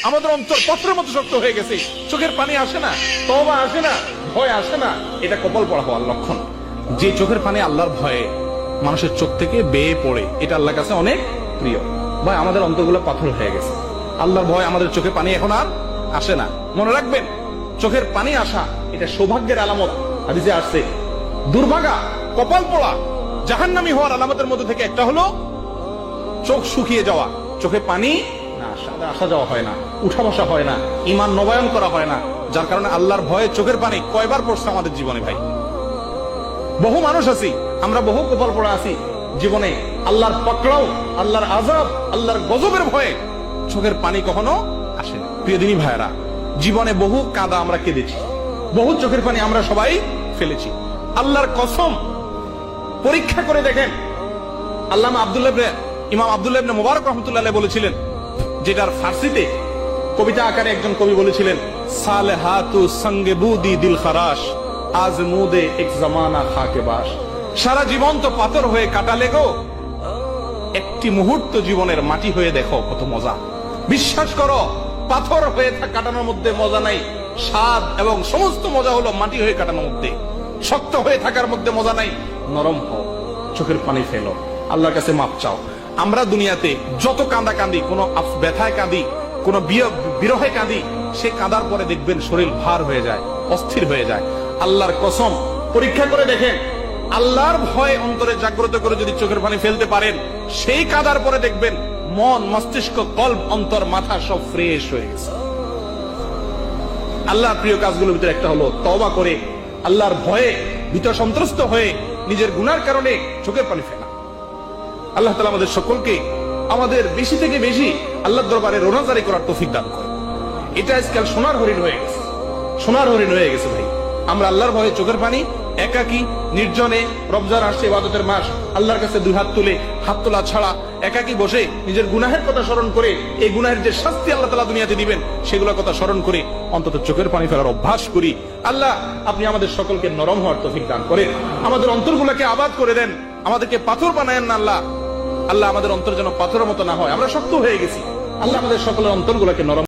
আমাদের অন্তর পত্রের মতো শক্ত হয়ে গেছে, চোখের পানি আসে না, তওবা আসে না, ভয় আসে না। এটা কপাল পড়া হওয়ার লক্ষণ। যে চোখের পানি আল্লাহর ভয়ে মানুষের চোখ থেকে বেয়ে পড়ে, এটা আল্লাহর কাছে অনেক প্রিয়। ভাই, আমাদের অন্তরগুলো পাথর হয়ে গেছে, আল্লাহর ভয় আমাদের চোখে পানি এখন আর আসে না। মনে রাখবেন, চোখের পানি আসা এটা সৌভাগ্যের আলামত। হাদিসে আসছে, দুর্ভাগা, কপাল পোড়া, জাহান্নামী হওয়ার আলামতের মধ্যে থেকে একটা হলো চোখ শুকিয়ে যাওয়া, চোখে পানি না আসা যাওয়া হয় না, উঠা বসা হয় না, ঈমান নবায়ন করা হয় না। যার কারণে আল্লাহর ভয়ে চোখের পানি কয়বার পড়ছে আমাদের জীবনে। ভাই, বহু মানুষ আছি, আমরা বহু কপাল পোড়া আছি জীবনে। আল্লাহর পাকড়াও, আল্লাহর আযাব, আল্লাহর গজবের ভয়ে চোখের পানি কখনো আসে না। প্রিয় দিনী ভাইরা, জীবনে বহু কাঁদা আমরা কেঁদেছি, বহু চোখের পানি আমরা সবাই ফেলেছি। আল্লাহর কসম, পরীক্ষা করে দেখেন। ইমাম আব্দুল্লাহ ইবনে মুবারক রাহমাতুল্লাহ আলাইহি বলেছিলেন, যেটার ফার্সিতে কবিতা আকারে একজন কবি বলেছিলেন, সালেহাতু সঙ্গে বুদি দিল খারাশ, আজ মুদে এক জামানা খাকে বাস। সারা জীবন তো পাথর হয়ে কাটালে গো, একটি মুহূর্ত জীবনের মাটি হয়ে দেখো কত মজা। বিশ্বাস করো, পাথর হয়ে কাটানোর মধ্যে মজা নাই, স্বাদ এবং সমস্ত মজা হলো মাটি হয়ে কাটানোর মধ্যে। শক্ত হয়ে থাকার মধ্যে মজা নাই, নরম হও, চোখের পানি ফেলো, আল্লাহর কাছে মাপ চাও। আমরা দুনিয়াতে যত কাঁদা কাঁদি, কোন ব্যথায় কাঁদি, কোন বিরহে কাঁদি, সে কাঁদার পরে দেখবেন শরীর ভার হয়ে যায়, অস্থির হয়ে যায়। আল্লাহর কসম, পরীক্ষা করে দেখেন, আল্লাহর ভয় অন্তরে জাগ্রত করে যদি চোখের পানি ফেলতে পারেন, সেই কাঁদার পরে দেখবেন মন, মস্তিষ্ক, কল্প, অন্তর, মাথা সব ফ্রেশ হয়ে গেছে। আল্লাহর প্রিয় কাজগুলোর ভিতরে একটা হলো তওবা করে আল্লাহর ভয়ে ভীত সন্ত্রস্ত হয়ে নিজের গুনার কারণে চোখের পানি ফেলা। আল্লাহ তাআলা আমাদের সকলকে আমাদের বেশি থেকে বেশি আল্লাহর দরবারে রোনাজারি করার তৌফিক দান করে। এটা আজকাল সোনার হরিণ হয়ে গেছে, সোনার হরিণ হয়ে গেছে। ভাই, আমরা আল্লাহর ভয়ে চোখের পানি একাকী নির্জনে, রমজান আসছে, ইবাদতের মাস, আল্লাহর কাছে দুই হাত তুলে, হাত তোলা ছাড়া একাকী বসে নিজের গুনাহের কথা স্মরণ করে, এই গুনাহের যে শাস্তি আল্লাহ তাআলা দুনিয়াতে দিবেন সেগুলোর কথা স্মরণ করে অন্তত চোখের পানি ফেলার অভ্যাস করি। আল্লাহ, আপনি আমাদের সকলকে নরম হওয়ার তৌফিক দান করেন, আমাদের অন্তরগুলোকে আবাদ করে দেন, আমাদেরকে পাথর বানায়েন না আল্লাহ। আল্লাহ, আমাদের অন্তর যেন পাথরের মতো না হয়, আমরা শক্ত হয়ে গেছি। আল্লাহ, আমাদের সকলের অন্তরগুলোকে নরম